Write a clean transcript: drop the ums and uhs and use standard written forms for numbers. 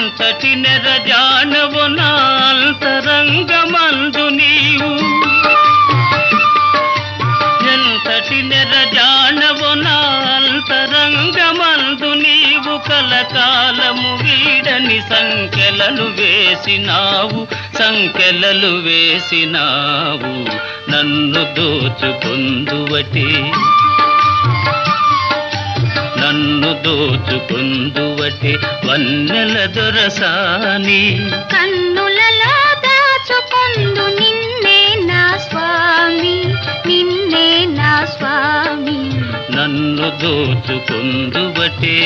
ఎంతటి నెరజానవు నా అంతరంగమందు నీవు, ఎంతటి నెరజానవు నా అంతరంగమందు నీవు, కలకాలము వీడని సంకెలలు వేసినావు, సంకెలలు వేసినావు. నన్ను దోచుకొందువటే, నన్ను దోచుకొందువటే వన్నెల దొరసాని. కన్నులలో దాచుకొందు నిన్నే నా స్వామి, నిన్నే నా స్వామి. నన్ను దోచుకొందువటే.